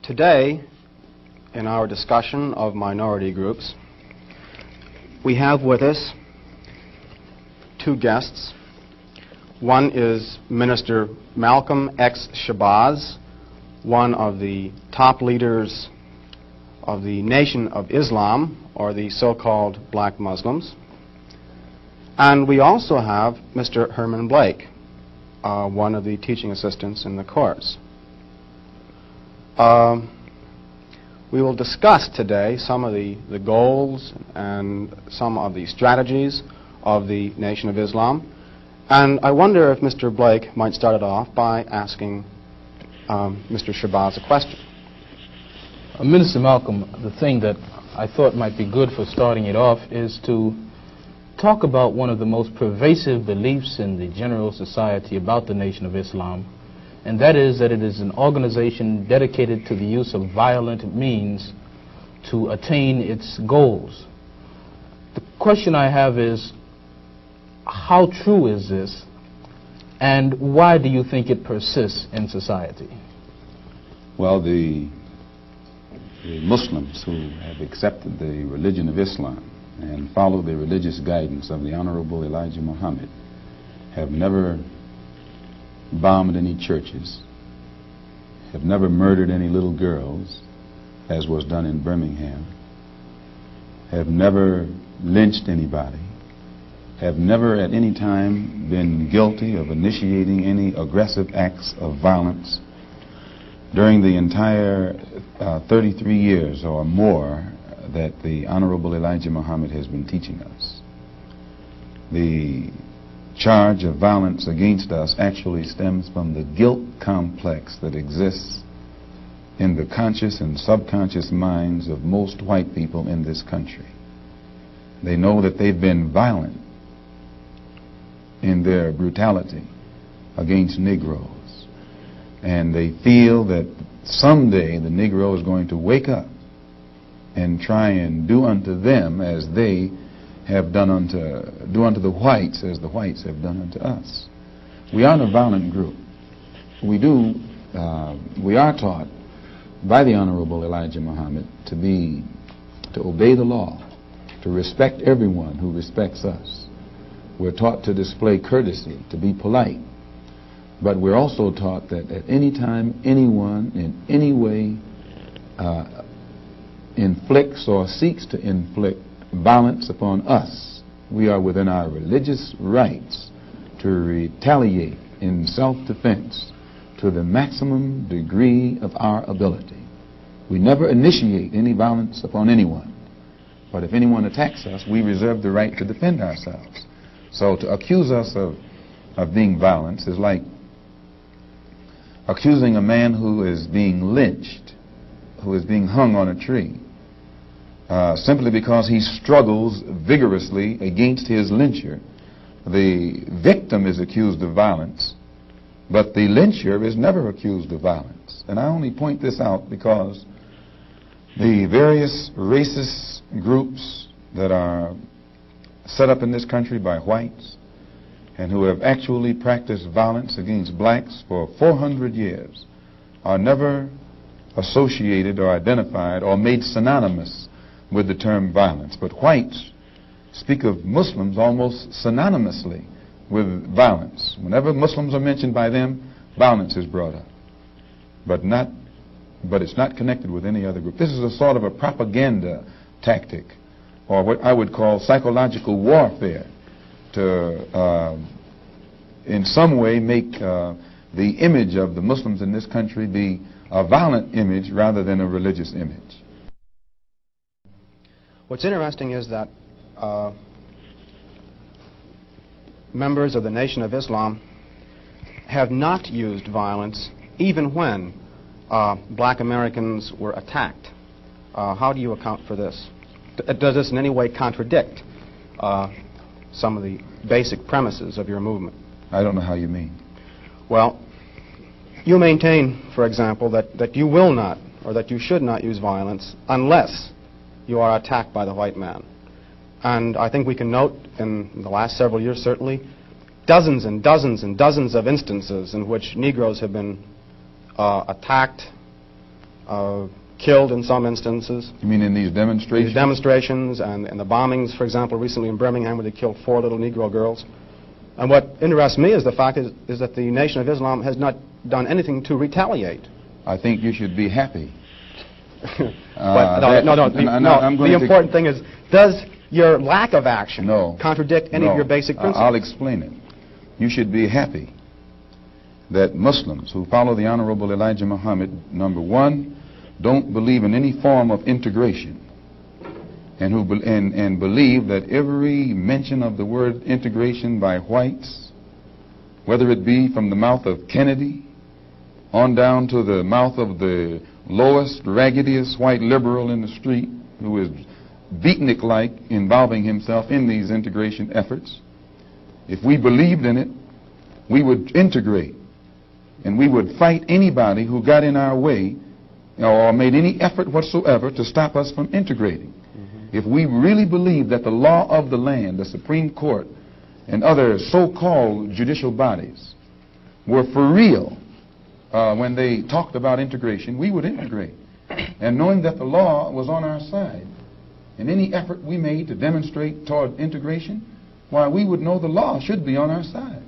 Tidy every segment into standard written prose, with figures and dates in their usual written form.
Today, in our discussion of minority groups, we have with us two guests. One is Minister Malcolm X. Shabazz, one of the top leaders of the Nation of Islam, or the so-called black Muslims. And we also have Mr. Herman Blake, one of the teaching assistants in the course. We will discuss today some of the goals and some of the strategies of the Nation of Islam. And I wonder if Mr. Blake might start it off by asking Mr. Shabazz a question. Minister Malcolm, the thing that I thought might be good for starting it off is to talk about one of the most pervasive beliefs in the general society about the Nation of Islam, and that is that it is an organization dedicated to the use of violent means to attain its goals. The question I have is, how true is this, and why do you think it persists in society? Well, the Muslims who have accepted the religion of Islam and follow the religious guidance of the Honorable Elijah Muhammad have never bombed any churches, have never murdered any little girls, as was done in Birmingham, have never lynched anybody, have never at any time been guilty of initiating any aggressive acts of violence during the entire 33 years or more that the Honorable Elijah Muhammad has been teaching us. The charge of violence against us actually stems from the guilt complex that exists in the conscious and subconscious minds of most white people in this country. They know that they've been violent in their brutality against Negroes, and they feel that someday the Negro is going to wake up and try and do unto them as they have done do unto the whites as the whites have done unto us. We aren't a violent group. We are taught by the Honorable Elijah Muhammad to obey the law, to respect everyone who respects us. We're taught to display courtesy, to be polite. But we're also taught that at any time anyone in any way inflicts or seeks to inflict violence upon us, we are within our religious rights to retaliate in self-defense to the maximum degree of our ability. We never initiate any violence upon anyone, but if anyone attacks us, we reserve the right to defend ourselves. So to accuse us of being violent is like accusing a man who is being lynched, who is being hung on a tree, simply because he struggles vigorously against his lyncher. The victim is accused of violence, but the lyncher is never accused of violence. And I only point this out because the various racist groups that are set up in this country by whites and who have actually practiced violence against blacks for 400 years are never associated or identified or made synonymous with the term violence. But whites speak of Muslims almost synonymously with violence. Whenever Muslims are mentioned by them, violence is brought up. But it's not connected with any other group. This is a sort of a propaganda tactic, or what I would call psychological warfare, to in some way make the image of the Muslims in this country be a violent image rather than a religious image. What's interesting is that members of the Nation of Islam have not used violence even when black Americans were attacked. How do you account for this? Does this in any way contradict some of the basic premises of your movement? I don't know how you mean. Well, you maintain, for example, that you will not, or that you should not use violence unless you are attacked by the white man. And I think we can note in the last several years, certainly, dozens and dozens and dozens of instances in which Negroes have been attacked killed in some instances. You mean in these demonstrations? These demonstrations and the bombings, for example, recently in Birmingham where they killed 4 little Negro girls. And what interests me is the fact is that the Nation of Islam has not done anything to retaliate. I think you should be happy. The important thing is, does your lack of action contradict any of your basic principles? I'll explain it. You should be happy that Muslims who follow the Honorable Elijah Muhammad, number one, don't believe in any form of integration, and who believe that every mention of the word integration by whites, whether it be from the mouth of Kennedy on down to the mouth of the lowest, raggediest white liberal in the street who is beatnik-like involving himself in these integration efforts, if we believed in it, we would integrate, and we would fight anybody who got in our way or made any effort whatsoever to stop us from integrating. If we really believed that the law of the land, the Supreme Court, and other so-called judicial bodies were for real when they talked about integration, we would integrate. And knowing that the law was on our side, and any effort we made to demonstrate toward integration, why, we would know the law should be on our side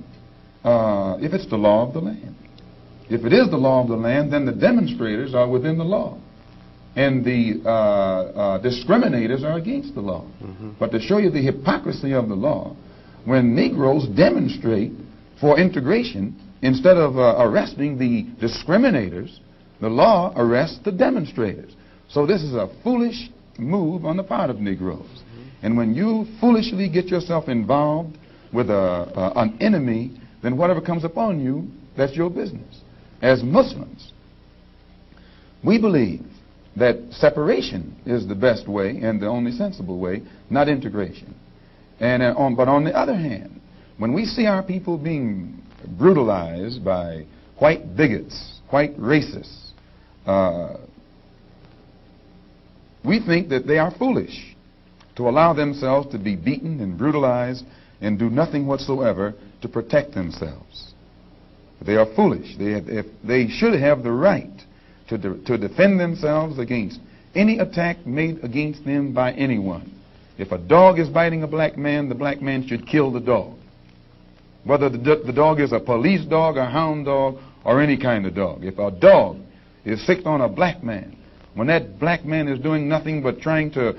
if it's the law of the land. If it is the law of the land, then the demonstrators are within the law, and the discriminators are against the law. But to show you the hypocrisy of the law, when Negroes demonstrate for integration, instead of arresting the discriminators, the law arrests the demonstrators. So this is a foolish move on the part of Negroes. And when you foolishly get yourself involved with an enemy, then whatever comes upon you, that's your business. As Muslims, we believe that separation is the best way and the only sensible way, not integration. And but on the other hand, when we see our people being brutalized by white bigots, white racists, we think that they are foolish to allow themselves to be beaten and brutalized and do nothing whatsoever to protect themselves. They are foolish. They should have the right to defend themselves against any attack made against them by anyone. If a dog is biting a black man, the black man should kill the dog. Whether the dog is a police dog, a hound dog, or any kind of dog. If a dog is fixed on a black man, when that black man is doing nothing but trying to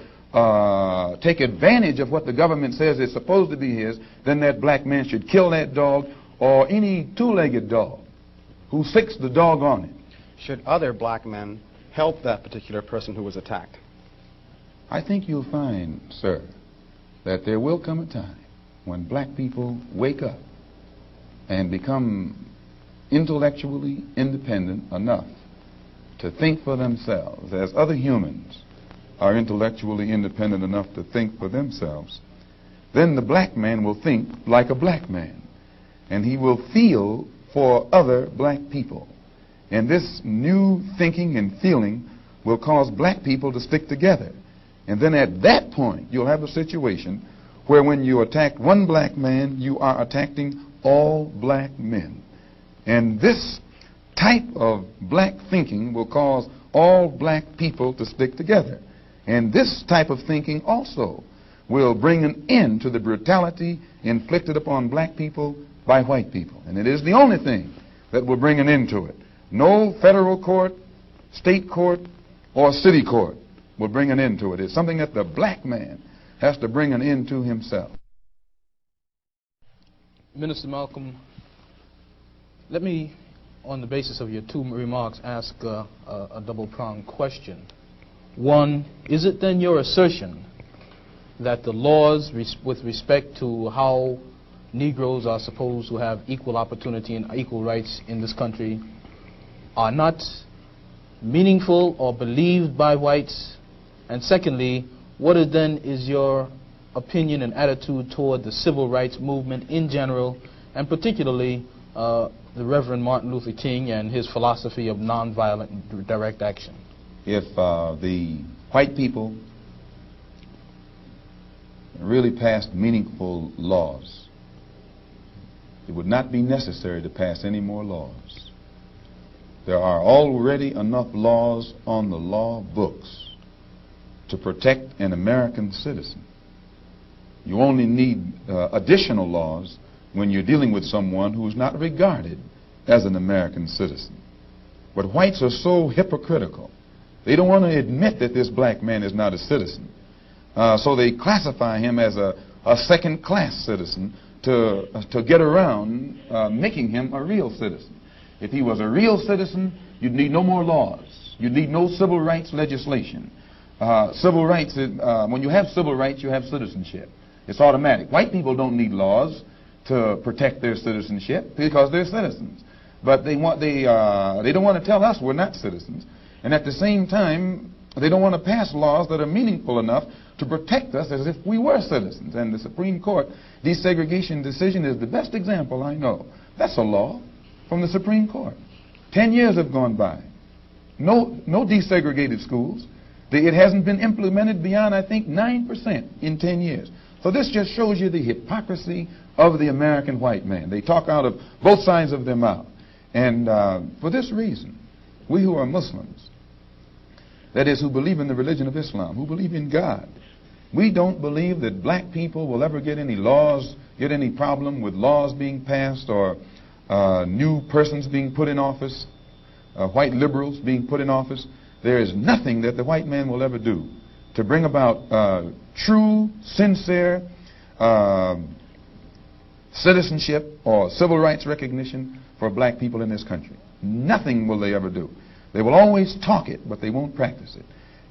take advantage of what the government says is supposed to be his, then that black man should kill that dog, or any two-legged dog who sicks the dog on it. Should other black men help that particular person who was attacked? I think you'll find, sir, that there will come a time when black people wake up and become intellectually independent enough to think for themselves, as other humans are intellectually independent enough to think for themselves. Then the black man will think like a black man, and he will feel for other black people. And this new thinking and feeling will cause black people to stick together. And then at that point, you'll have a situation where when you attack one black man, you are attacking all black men. And this type of black thinking will cause all black people to stick together. And this type of thinking also will bring an end to the brutality inflicted upon black people by white people. And it is the only thing that will bring an end to it. No federal court, state court, or city court will bring an end to it. It's something that the black man has to bring an end to himself. Minister Malcolm, let me, on the basis of your two remarks, ask a double-pronged question. One, is it then your assertion that the laws with respect to how Negroes are supposed to have equal opportunity and equal rights in this country are not meaningful or believed by whites? And secondly, what is your opinion and attitude toward the civil rights movement in general, and particularly the Reverend Martin Luther King and his philosophy of nonviolent direct action? If the white people really passed meaningful laws, it would not be necessary to pass any more laws. There are already enough laws on the law books to protect an American citizen. You only need additional laws when you're dealing with someone who's not regarded as an American citizen. But whites are so hypocritical. They don't want to admit that this black man is not a citizen. So they classify him as a second-class citizen to get around making him a real citizen. If he was a real citizen, you'd need no more laws. You'd need no civil rights legislation. Civil rights, when you have civil rights, you have citizenship. It's automatic. White people don't need laws to protect their citizenship because they're citizens. But they don't want to tell us we're not citizens. And at the same time, they don't want to pass laws that are meaningful enough to protect us as if we were citizens. And the Supreme Court desegregation decision is the best example I know. That's a law from the Supreme Court. 10 years have gone by. No desegregated schools. It hasn't been implemented beyond, I think, 9% in 10 years. So this just shows you the hypocrisy of the American white man. They talk out of both sides of their mouth. And for this reason, we who are Muslims, that is, who believe in the religion of Islam, who believe in God, we don't believe that black people will ever get any problem with laws being passed or new persons being put in office, white liberals being put in office. There is nothing that the white man will ever do to bring about true, sincere citizenship or civil rights recognition for black people in this country. Nothing will they ever do. They will always talk it, but they won't practice it.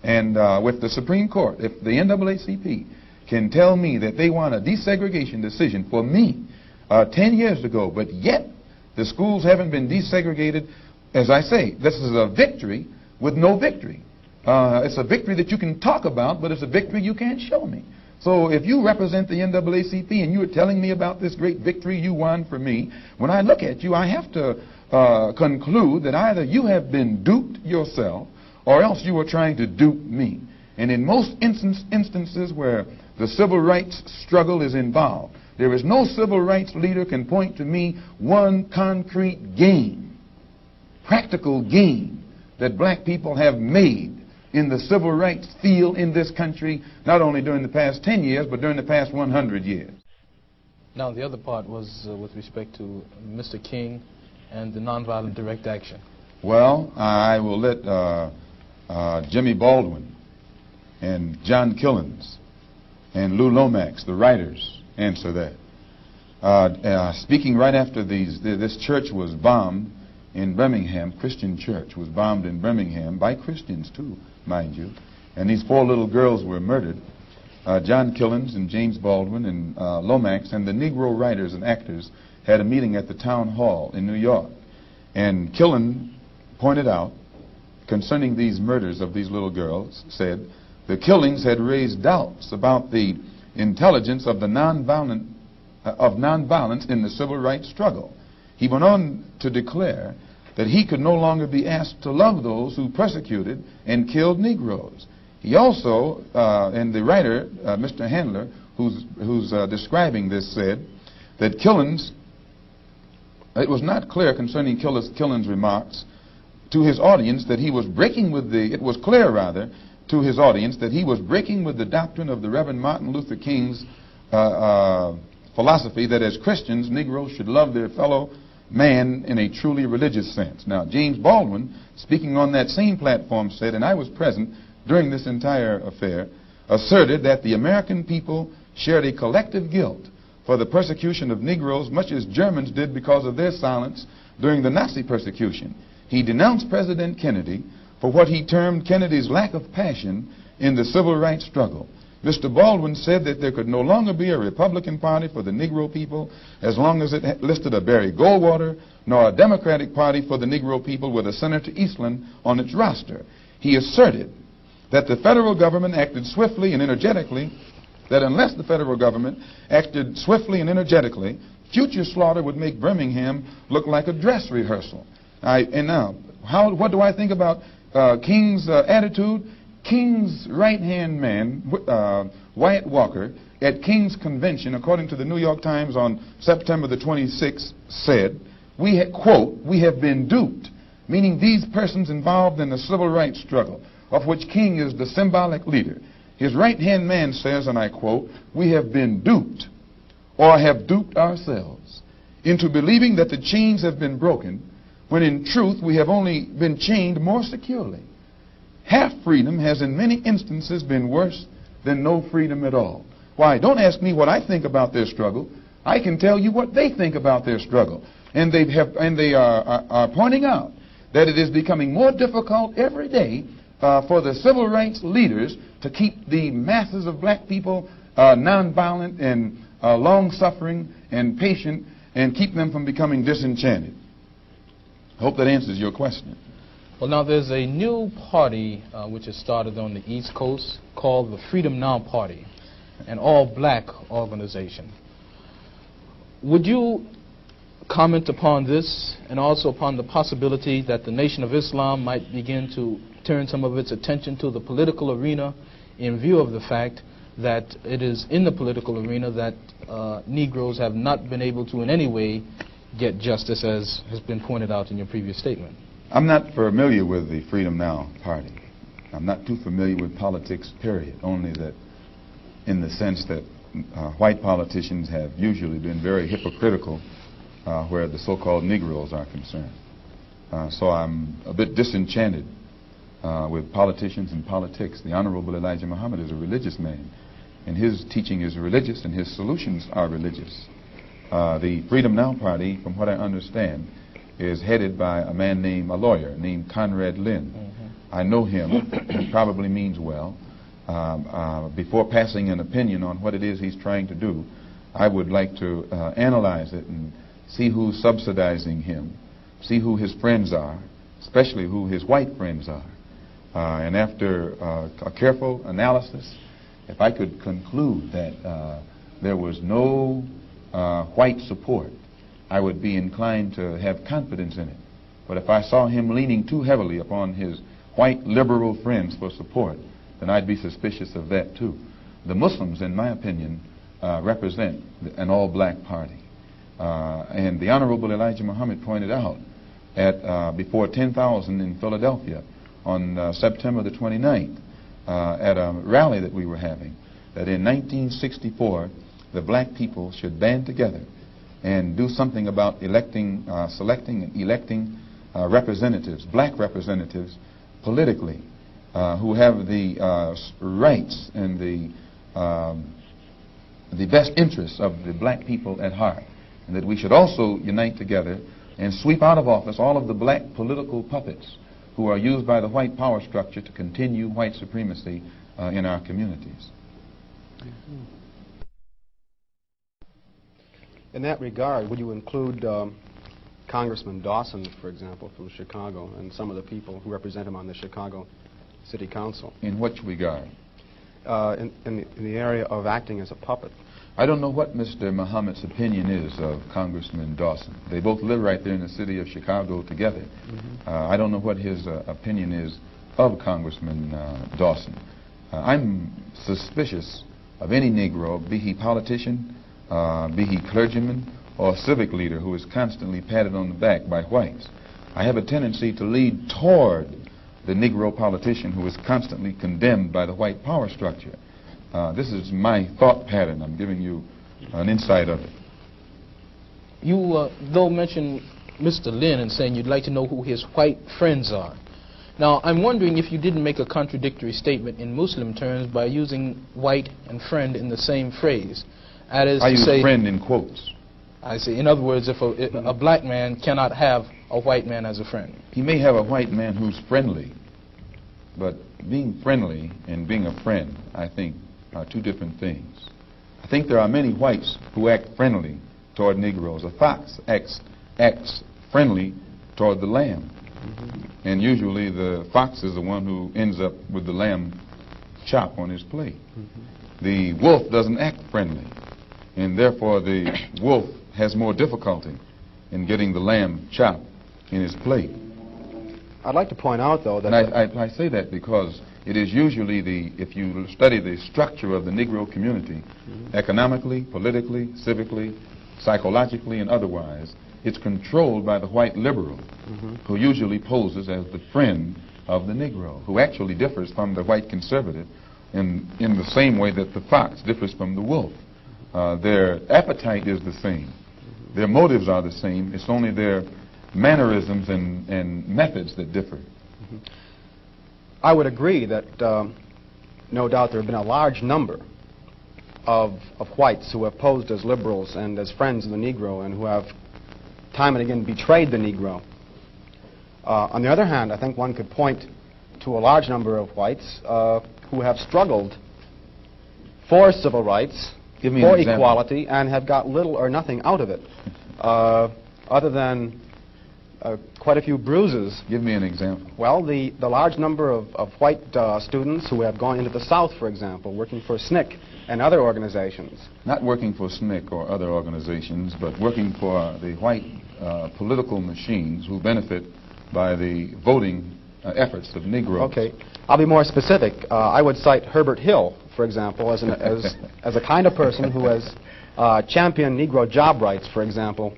And with the Supreme Court, if the NAACP can tell me that they want a desegregation decision for me 10 years ago, but yet the schools haven't been desegregated, as I say, this is a victory with no victory. It's a victory that you can talk about, but it's a victory you can't show me. So if you represent the NAACP and you are telling me about this great victory you won for me, when I look at you, I have to conclude that either you have been duped yourself or else you are trying to dupe me. And in most instances where the civil rights struggle is involved, there is no civil rights leader can point to me one concrete gain, practical gain, that black people have made in the civil rights field in this country, not only during the past 10 years, but during the past 100 years. Now, the other part was with respect to Mr. King and the nonviolent direct action. Well, I will let Jimmy Baldwin and John Killens and Lou Lomax, the writers, answer that. Speaking right after this church was bombed in Birmingham, Christian church was bombed in Birmingham by Christians too, mind you, and these 4 little girls were murdered. John Killens and James Baldwin and Lomax and the Negro writers and actors had a meeting at the town hall in New York, and Killen pointed out concerning these murders of these little girls, said the killings had raised doubts about the intelligence of the nonviolence in the civil rights struggle. He went on to declare that he could no longer be asked to love those who persecuted and killed Negroes. He also, and the writer, Mr. Handler, who's describing this, said that Killens, it was not clear concerning Killens' remarks to his audience that he was breaking with it was clear rather to his audience that he was breaking with the doctrine of the Reverend Martin Luther King's philosophy that as Christians, Negroes should love their fellow man in a truly religious sense. Now, James Baldwin, speaking on that same platform, said, and I was present during this entire affair, asserted that the American people shared a collective guilt for the persecution of Negroes, much as Germans did because of their silence during the Nazi persecution. He denounced President Kennedy for what he termed Kennedy's lack of passion in the civil rights struggle. Mr. Baldwin said that there could no longer be a Republican Party for the Negro people as long as it listed a Barry Goldwater, nor a Democratic Party for the Negro people with a Senator Eastland on its roster. He asserted that the federal government acted swiftly and energetically, that unless the federal government acted swiftly and energetically, future slaughter would make Birmingham look like a dress rehearsal. And now, what do I think about King's attitude? King's right-hand man, Wyatt Walker, at King's convention, according to the New York Times on September the 26th, said, quote, we have been duped. meaning these persons involved in the civil rights struggle, of which King is the symbolic leader. His right-hand man says, and I quote, "We have been duped, or have duped ourselves, into believing that the chains have been broken, when in truth we have only been chained more securely. Half freedom has in many instances been worse than no freedom at all." Why, don't ask me what I think about their struggle. I can tell you what they think about their struggle. And they are pointing out that it is becoming more difficult every day for the civil rights leaders to keep the masses of black people nonviolent and long-suffering and patient, and keep them from becoming disenchanted. I hope that answers your question. Well, now there's a new party which has started on the East Coast called the Freedom Now Party, an all-black organization. Would you comment upon this and also upon the possibility that the Nation of Islam might begin to turn some of its attention to the political arena in view of the fact that it is in the political arena that Negroes have not been able to in any way get justice, as has been pointed out in your previous statement? I'm not familiar with the Freedom Now Party. I'm not too familiar with politics, period, only that in the sense that white politicians have usually been very hypocritical where the so-called Negroes are concerned. So I'm a bit disenchanted with politicians and politics. The Honorable Elijah Muhammad is a religious man, and his teaching is religious and his solutions are religious. The Freedom Now Party, from what I understand, is headed by a man named, a lawyer named Conrad Lynn. I know him. He probably means well. Before passing an opinion on what it is he's trying to do, I would like to analyze it and see who's subsidizing him, see who his friends are, especially who his white friends are. And after a careful analysis, if I could conclude that there was no white support, I would be inclined to have confidence in it. But if I saw him leaning too heavily upon his white liberal friends for support, then I'd be suspicious of that too. The Muslims, in my opinion, represent an all-black party. And the Honorable Elijah Muhammad pointed out at before 10,000 in Philadelphia on September the 29th at a rally that we were having, that in 1964 the black people should band together and do something about selecting and electing representatives, black representatives, politically, who have the rights and the best interests of the black people at heart, and that we should also unite together and sweep out of office all of the black political puppets who are used by the white power structure to continue white supremacy in our communities. In that regard, would you include Congressman Dawson, for example, from Chicago, and some of the people who represent him on the Chicago City Council? In which regard? In the area of acting as a puppet. I don't know what Mr. Muhammad's opinion is of Congressman Dawson. They both live right there in the city of Chicago together. I don't know what his opinion is of Congressman Dawson. I'm suspicious of any Negro, be he politician, be he clergyman, or civic leader who is constantly patted on the back by whites. I have a tendency to lead toward the Negro politician who is constantly condemned by the white power structure. This is my thought pattern. I'm giving you an insight of it. You, though, mentioned Mr. Lynn and saying you'd like to know who his white friends are. Now, I'm wondering if you didn't make a contradictory statement in Muslim terms by using white and friend in the same phrase. That is I to use say, friend in quotes. I see. In other words, if a black man cannot have a white man as a friend. He may have a white man who's friendly, but being friendly and being a friend, I think, are two different things. I think there are many whites who act friendly toward Negroes. A fox acts friendly toward the lamb. And usually the fox is the one who ends up with the lamb chop on his plate. The wolf doesn't act friendly, and therefore the wolf has more difficulty in getting the lamb chop in his plate. I'd like to point out, though, that... And I say that because it is usually if you study the structure of the Negro community, economically, politically, civically, psychologically, and otherwise, it's controlled by the white liberal, who usually poses as the friend of the Negro, who actually differs from the white conservative in the same way that the fox differs from the wolf. Their appetite is the same. Their motives are the same. It's only their mannerisms and methods that differ. I would agree that no doubt there have been a large number of whites who have posed as liberals and as friends of the Negro and who have time and again betrayed the Negro. On the other hand, I think one could point to a large number of whites who have struggled for civil rights, for equality, and have got little or nothing out of it, other than quite a few bruises. Give me an example. Well, the large number of white students who have gone into the South, for example, working for SNCC and other organizations. Not working for SNCC or other organizations, but working for the white political machines who benefit by the voting efforts of Negroes. Okay. I'll be more specific. I would cite Herbert Hill, for example, as a kind of person who has championed Negro job rights, for example,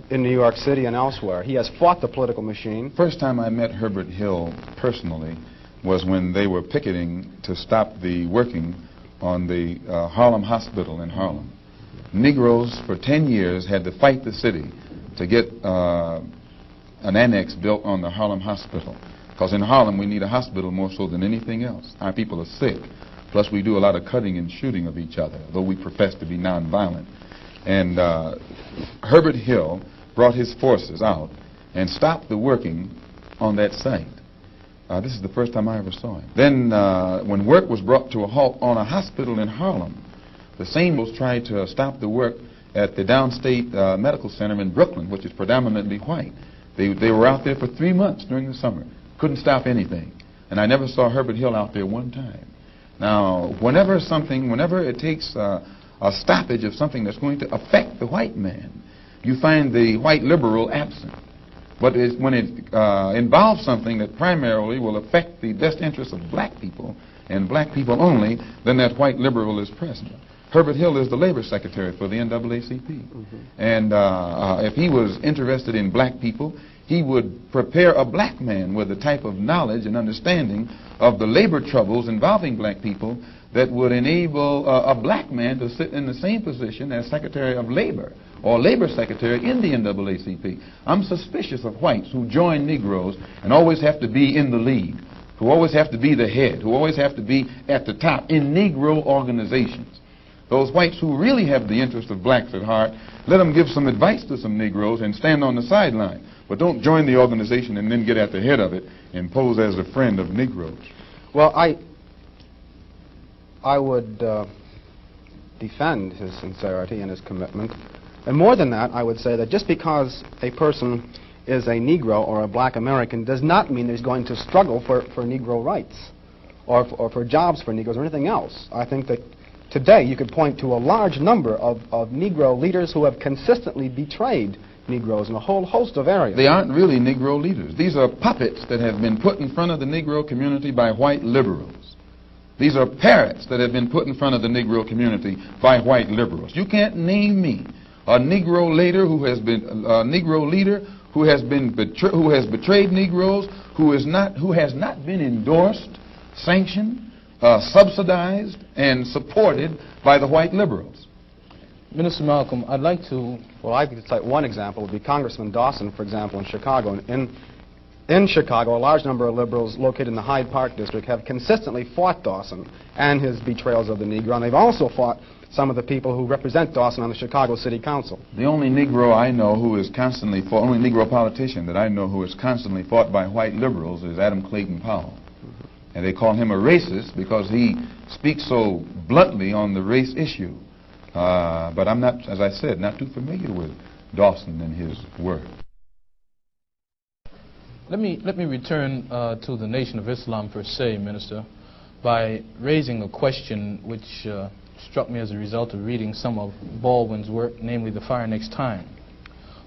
in New York City and elsewhere. He has fought the political machine. First time I met Herbert Hill personally was when they were picketing to stop the working on the Harlem Hospital in Harlem. Negroes for 10 years had to fight the city to get an annex built on the Harlem Hospital. Because in Harlem we need a hospital more so than anything else. Our people are sick. Plus we do a lot of cutting and shooting of each other, though we profess to be nonviolent. And Herbert Hill brought his forces out and stopped the working on that site. This is the first time I ever saw him. Then when work was brought to a halt on a hospital in Harlem, the same was tried to stop the work at the Downstate Medical Center in Brooklyn, which is predominantly white. They were out there for 3 months during the summer. Couldn't stop anything. And I never saw Herbert Hill out there one time. Now, whenever it takes a stoppage of something that's going to affect the white man, you find the white liberal absent. But when it involves something that primarily will affect the best interests of black people and black people only, then that white liberal is present. Herbert Hill is the labor secretary for the NAACP. And if he was interested in black people, he would prepare a black man with the type of knowledge and understanding of the labor troubles involving black people that would enable a black man to sit in the same position as Secretary of Labor or Labor Secretary in the NAACP. I'm suspicious of whites who join Negroes and always have to be in the lead, who always have to be the head, who always have to be at the top in Negro organizations. Those whites who really have the interest of blacks at heart, let them give some advice to some Negroes and stand on the sideline. But don't join the organization and then get at the head of it and pose as a friend of Negroes. Well, I would defend his sincerity and his commitment. And more than that, I would say that just because a person is a Negro or a black American does not mean he's going to struggle for Negro rights or for jobs for Negroes or anything else. I think that today you could point to a large number of Negro leaders who have consistently betrayed Negroes in a whole host of areas. They aren't really Negro leaders. These are puppets that have been put in front of the Negro community by white liberals. These are parrots that have been put in front of the Negro community by white liberals. You can't name me a Negro leader who has betrayed Negroes, who has not been endorsed, sanctioned, subsidized, and supported by the white liberals. Minister Malcolm, I'd like to... Well, I could cite one example would be Congressman Dawson, for example, in Chicago. In Chicago, a large number of liberals located in the Hyde Park district have consistently fought Dawson and his betrayals of the Negro, and they've also fought some of the people who represent Dawson on the Chicago City Council. The only Negro I know who is constantly fought, only Negro politician that I know who is constantly fought by white liberals is Adam Clayton Powell. And they call him a racist because he speaks so bluntly on the race issue. But I'm not, as I said, not too familiar with Dawson and his work. Let me return to the Nation of Islam per se, Minister, by raising a question which struck me as a result of reading some of Baldwin's work, namely The Fire Next Time.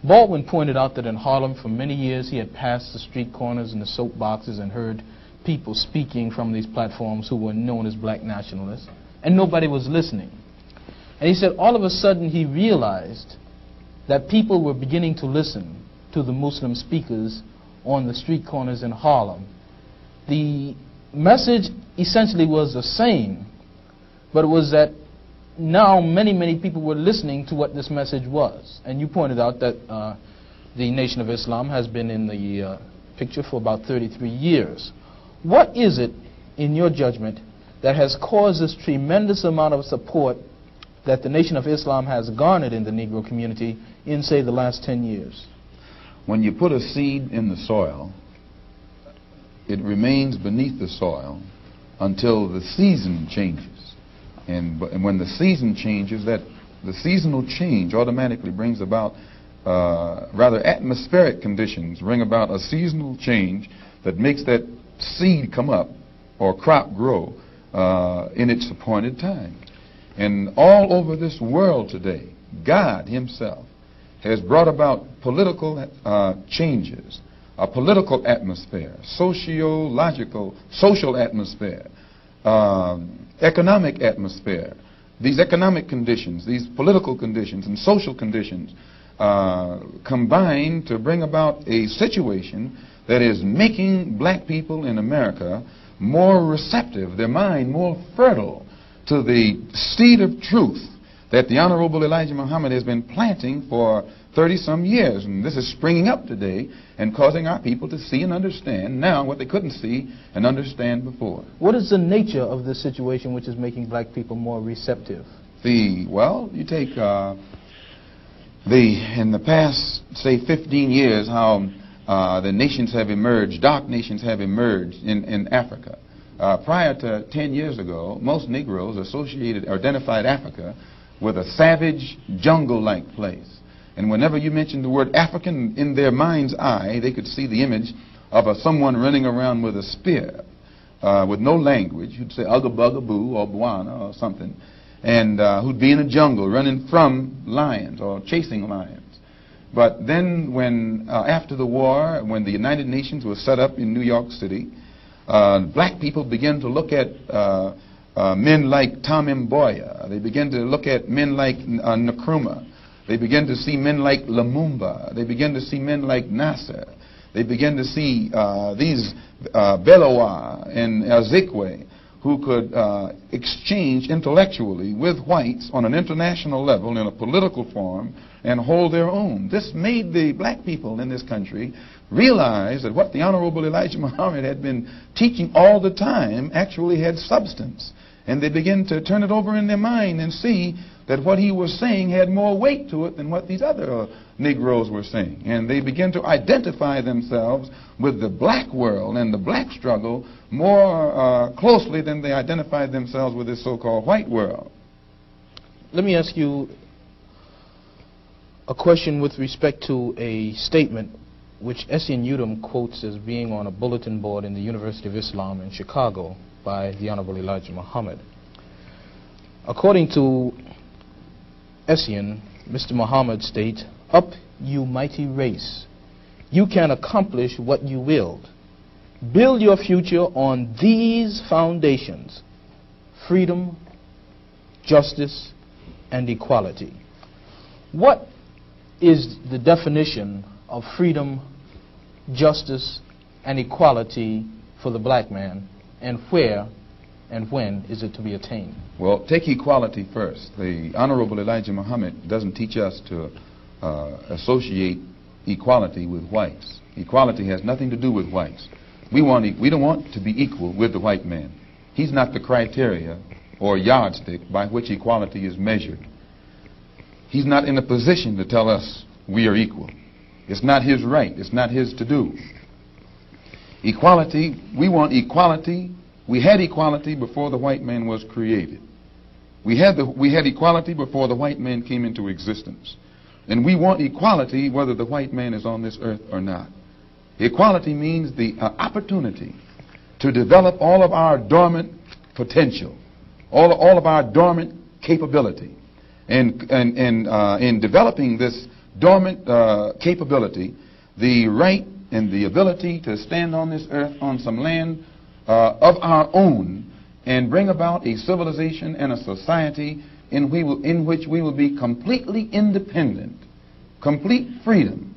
Baldwin pointed out that in Harlem for many years he had passed the street corners and the soap boxes and heard people speaking from these platforms who were known as black nationalists, and nobody was listening. And he said all of a sudden he realized that people were beginning to listen to the Muslim speakers on the street corners in Harlem. The message essentially was the same, but it was that now many people were listening to what this message was. And you pointed out that the Nation of Islam has been in the picture for about 33 years. What is it, in your judgment, that has caused this tremendous amount of support that the Nation of Islam has garnered in the Negro community in, say, the last 10 years? When you put a seed in the soil, it remains beneath the soil until the season changes. And when the season changes, that the seasonal change automatically brings about rather atmospheric conditions, bring about a seasonal change that makes that seed come up or crop grow in its appointed time. And all over this world today, God himself has brought about political changes, a political atmosphere, sociological, social atmosphere, economic atmosphere. These economic conditions, these political conditions and social conditions combine to bring about a situation that is making black people in America more receptive, their mind more fertile to the seed of truth that the Honorable Elijah Muhammad has been planting for 30-some years. And this is springing up today and causing our people to see and understand now what they couldn't see and understand before. What is the nature of this situation which is making black people more receptive? Well, you take in the past, say, 15 years, how the nations have emerged, dark nations have emerged in Africa. Prior to 10 years ago, most Negroes associated or identified Africa with a savage, jungle-like place. And whenever you mentioned the word African, in their mind's eye, they could see the image of someone running around with a spear, with no language, who'd say Ugga Bugga Boo or Bwana or something, and who'd be in a jungle running from lions or chasing lions. But then when, after the war, when the United Nations was set up in New York City, black people began to look at men like Tom Mboya. They began to look at men like Nkrumah. They began to see men like Lumumba. They began to see men like Nasser. They began to see these Belowa and Ezekwe, who could exchange intellectually with whites on an international level in a political forum and hold their own. This made the black people in this country realize that what the Honorable Elijah Muhammad had been teaching all the time actually had substance. And they began to turn it over in their mind and see that what he was saying had more weight to it than what these other Negroes were saying. And they began to identify themselves with the black world and the black struggle more closely than they identified themselves with this so-called white world. Let me ask you a question with respect to a statement which Essien Udom quotes as being on a bulletin board in the University of Islam in Chicago by the Honorable Elijah Muhammad. According to Essien, Mr. Muhammad states, "Up, you mighty race. You can accomplish what you willed. Build your future on these foundations: freedom, justice, and equality." What is the definition of freedom, justice, and equality for the black man, and where and when is it to be attained? Well, take equality first. The Honorable Elijah Muhammad doesn't teach us to associate equality with whites. Equality has nothing to do with whites. We don't want to be equal with the white man. He's not the criteria or yardstick by which equality is measured. He's not in a position to tell us we are equal. It's not his right. It's not his to do. Equality, we want equality. We had equality before the white man was created. We had equality before the white man came into existence. And we want equality whether the white man is on this earth or not. Equality means the opportunity to develop all of our dormant potential, all of our dormant capability. And in developing this dormant capability, the right and the ability to stand on this earth on some land of our own and bring about a civilization and a society in which we will be completely independent complete freedom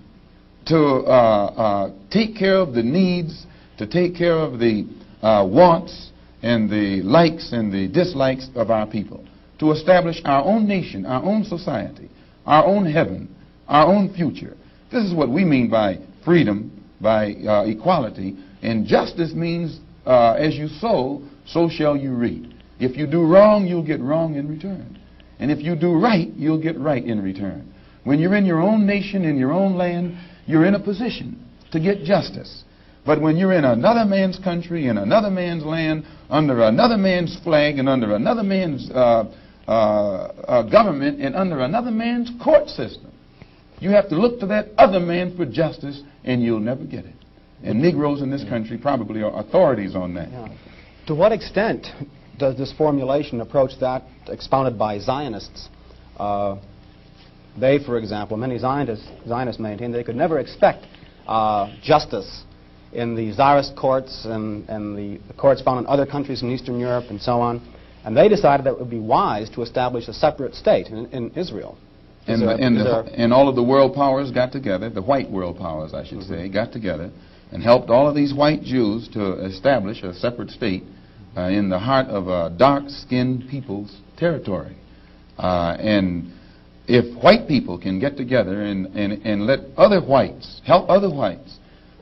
to take care of the needs, to take care of the wants and the likes and the dislikes of our people, to establish our own nation, our own society, our own heaven, our own future. This is what we mean by freedom, by equality. And justice means as you sow, so shall you reap. If you do wrong, you'll get wrong in return. And if you do right, you'll get right in return. When you're in your own nation, in your own land, you're in a position to get justice. But when you're in another man's country, in another man's land, under another man's flag, and under another man's government, and under another man's court system, you have to look to that other man for justice, and you'll never get it. And Negroes in this country probably are authorities on that. Yeah. To what extent does this formulation approach that expounded by Zionists? They, for example, many Zionists maintain they could never expect justice in the Tsarist courts and the courts found in other countries in Eastern Europe and so on. And they decided that it would be wise to establish a separate state in Israel. And all of the world powers got together, the white world powers, I should say, got together and helped all of these white Jews to establish a separate state in the heart of a dark-skinned people's territory. And if white people can get together and let other whites, help other whites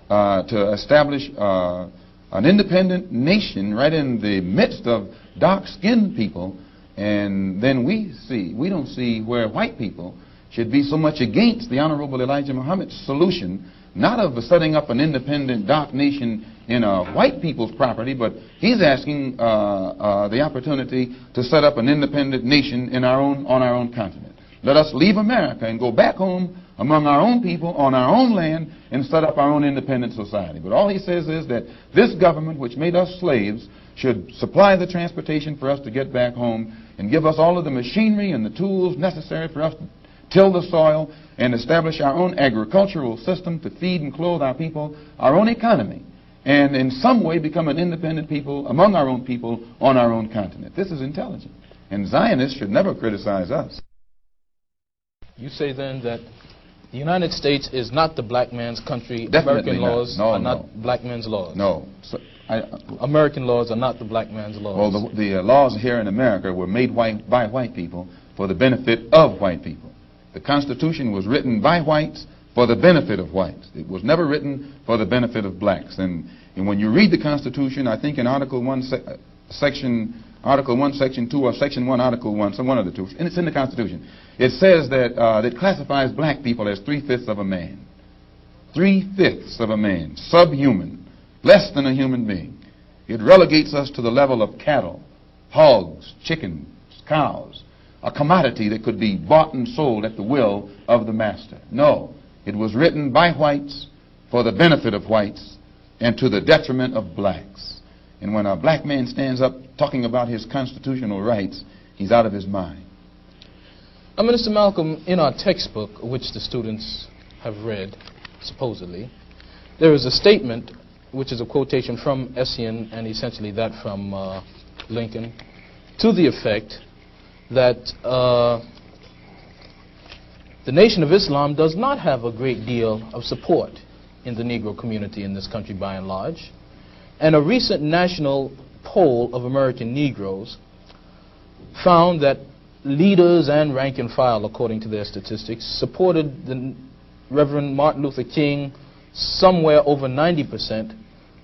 to establish an independent nation right in the midst of dark-skinned people, and then we don't see where white people should be so much against the Honorable Elijah Muhammad's solution, not of setting up an independent dark nation in a white people's property, but he's asking the opportunity to set up an independent nation on our own continent. Let us leave America and go back home among our own people on our own land and set up our own independent society. But all he says is that this government, which made us slaves, should supply the transportation for us to get back home and give us all of the machinery and the tools necessary for us to till the soil and establish our own agricultural system to feed and clothe our people, our own economy, and in some way become an independent people among our own people on our own continent. This is intelligent. And Zionists should never criticize us. You say then that the United States is not the black man's country. Definitely American laws not. are not black men's laws. No. American laws are not the black man's laws. Well, the laws here in America were made by white people for the benefit of white people. The Constitution was written by whites for the benefit of whites. It was never written for the benefit of blacks. And when you read the Constitution, I think in Article 1, Section 2, or Section 1, Article 1, some one of the two, and it's in the Constitution, it says that it classifies black people as 3/5 of a man. 3/5 of a man, subhuman, less than a human being. It relegates us to the level of cattle, hogs, chickens, cows, a commodity that could be bought and sold at the will of the master. No, it was written by whites for the benefit of whites and to the detriment of blacks. And when a black man stands up talking about his constitutional rights, he's out of his mind. Minister Malcolm, in our textbook, which the students have read, supposedly, there is a statement, which is a quotation from Essien and essentially that from Lincoln, to the effect that the Nation of Islam does not have a great deal of support in the Negro community in this country by and large. And a recent national poll of American Negroes found that leaders and rank and file, according to their statistics, supported the Reverend Martin Luther King somewhere over 90%,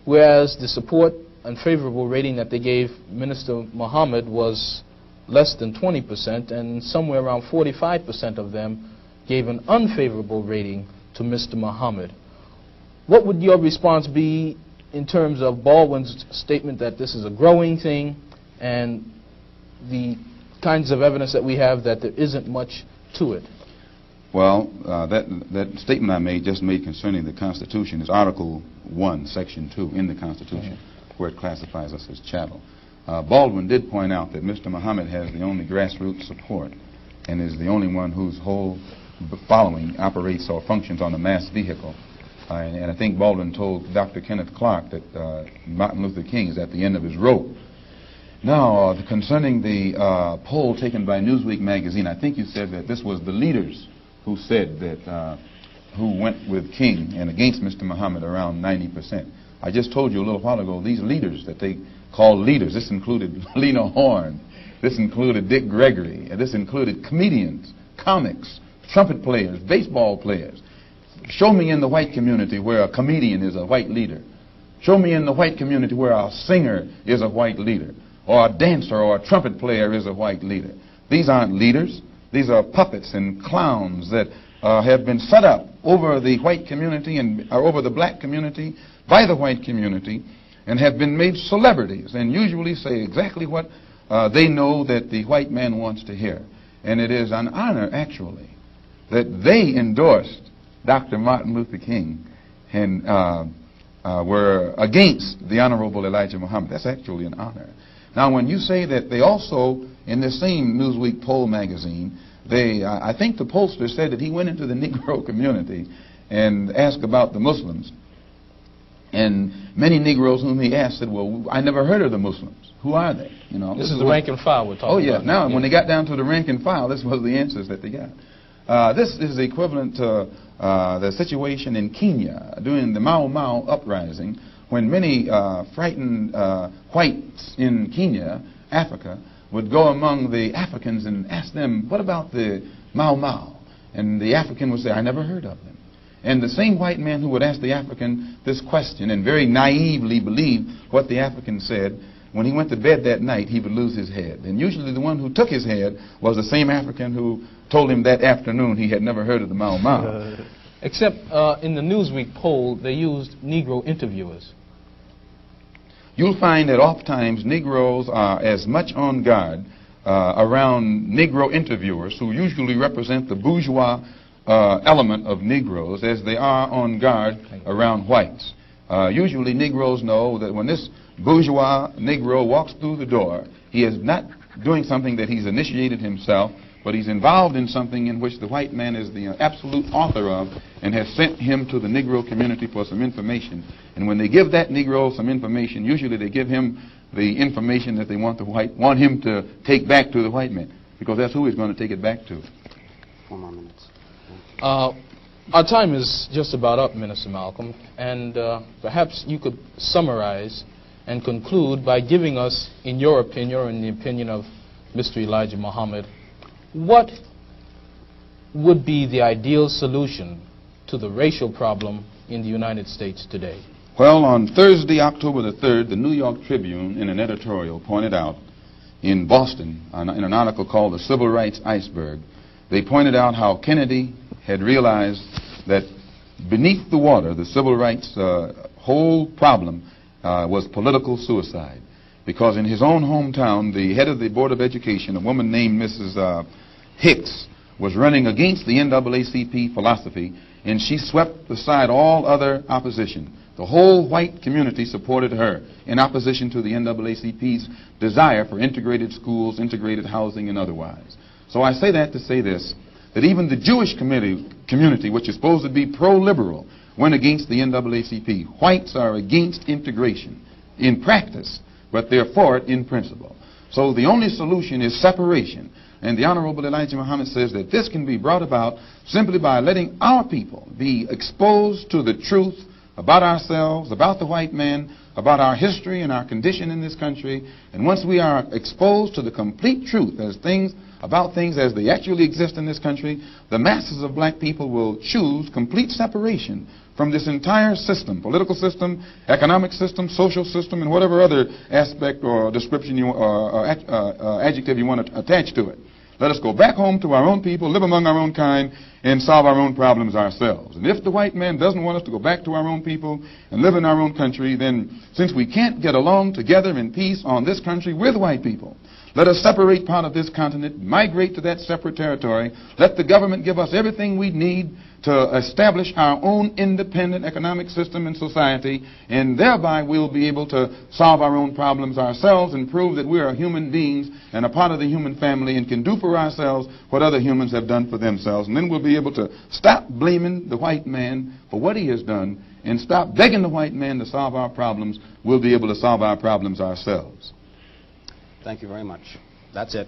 whereas the support and favorable rating that they gave Minister Muhammad was less than 20%, and somewhere around 45% of them gave an unfavorable rating to Mr. Muhammad. What would your response be in terms of Baldwin's statement that this is a growing thing and the kinds of evidence that we have that there isn't much to it? Well, that statement I just made concerning the Constitution is Article 1, Section 2 in the Constitution, where it classifies us as chattel. Baldwin did point out that Mr. Muhammad has the only grassroots support and is the only one whose whole following operates or functions on a mass vehicle. And I think Baldwin told Dr. Kenneth Clark that Martin Luther King is at the end of his rope. Now, concerning the poll taken by Newsweek magazine, I think you said that this was the leaders who said that, who went with King and against Mr. Muhammad around 90%. I just told you a little while ago, these leaders that they call leaders, this included Lena Horne, this included Dick Gregory, and this included comedians, comics, trumpet players, baseball players. Show me in the white community where a comedian is a white leader. Show me in the white community where a singer is a white leader, or a dancer or a trumpet player is a white leader. These aren't leaders. These are puppets and clowns that have been set up over the white community and over the black community by the white community and have been made celebrities and usually say exactly what they know that the white man wants to hear. And it is an honor, actually, that they endorsed Dr. Martin Luther King and were against the Honorable Elijah Muhammad. That's actually an honor. Now, when you say that they also, in the same Newsweek poll magazine, I think the pollster said that he went into the Negro community and asked about the Muslims. And many Negroes whom he asked said, well, I never heard of the Muslims. Who are they? You know, this is the rank and file we're talking about. Oh, yeah. Now, when they got down to the rank and file, this was the answers that they got. This is equivalent to the situation in Kenya during the Mau Mau uprising, when many frightened whites in Kenya, Africa, would go among the Africans and ask them, what about the Mau Mau? And the African would say, I never heard of them. And the same white man who would ask the African this question and very naively believe what the African said, when he went to bed that night, he would lose his head. And usually the one who took his head was the same African who told him that afternoon he had never heard of the Mau Mau. Except in the Newsweek poll, they used Negro interviewers. You'll find that oftentimes Negroes are as much on guard around Negro interviewers, who usually represent the bourgeois element of Negroes, as they are on guard around whites. Usually Negroes know that when this bourgeois Negro walks through the door, he is not doing something that he's initiated himself, but he's involved in something in which the white man is the absolute author of and has sent him to the Negro community for some information. And when they give that Negro some information, usually they give him the information that they want him to take back to the white man, because that's who he's going to take it back to. 4 more minutes. Our time is just about up, Minister Malcolm, and perhaps you could summarize and conclude by giving us, in your opinion, or in the opinion of Mr. Elijah Muhammad, what would be the ideal solution to the racial problem in the United States today? Well, on Thursday, October the 3rd, the New York Tribune, in an editorial, pointed out in Boston, in an article called The Civil Rights Iceberg, they pointed out how Kennedy had realized that beneath the water, the civil rights whole problem was political suicide. Because in his own hometown, the head of the Board of Education, a woman named Mrs. Hicks, was running against the NAACP philosophy, and she swept aside all other opposition. The whole white community supported her in opposition to the NAACP's desire for integrated schools, integrated housing, and otherwise. So I say that to say this, that even the Jewish community, which is supposed to be pro-liberal, went against the NAACP. Whites are against integration in practice, but they're for it in principle. So the only solution is separation. And the Honorable Elijah Muhammad says that this can be brought about simply by letting our people be exposed to the truth about ourselves, about the white man, about our history and our condition in this country. And once we are exposed to the complete truth about things as they actually exist in this country, the masses of black people will choose complete separation from this entire system, political system, economic system, social system, and whatever other aspect or description or adjective you want to attach to it. Let us go back home to our own people, live among our own kind, and solve our own problems ourselves. And if the white man doesn't want us to go back to our own people and live in our own country, then since we can't get along together in peace on this country with white people, let us separate part of this continent, migrate to that separate territory, let the government give us everything we need to establish our own independent economic system and society, and thereby we'll be able to solve our own problems ourselves and prove that we are human beings and a part of the human family and can do for ourselves what other humans have done for themselves. And then we'll be able to stop blaming the white man for what he has done and stop begging the white man to solve our problems. We'll be able to solve our problems ourselves. Thank you very much. That's it.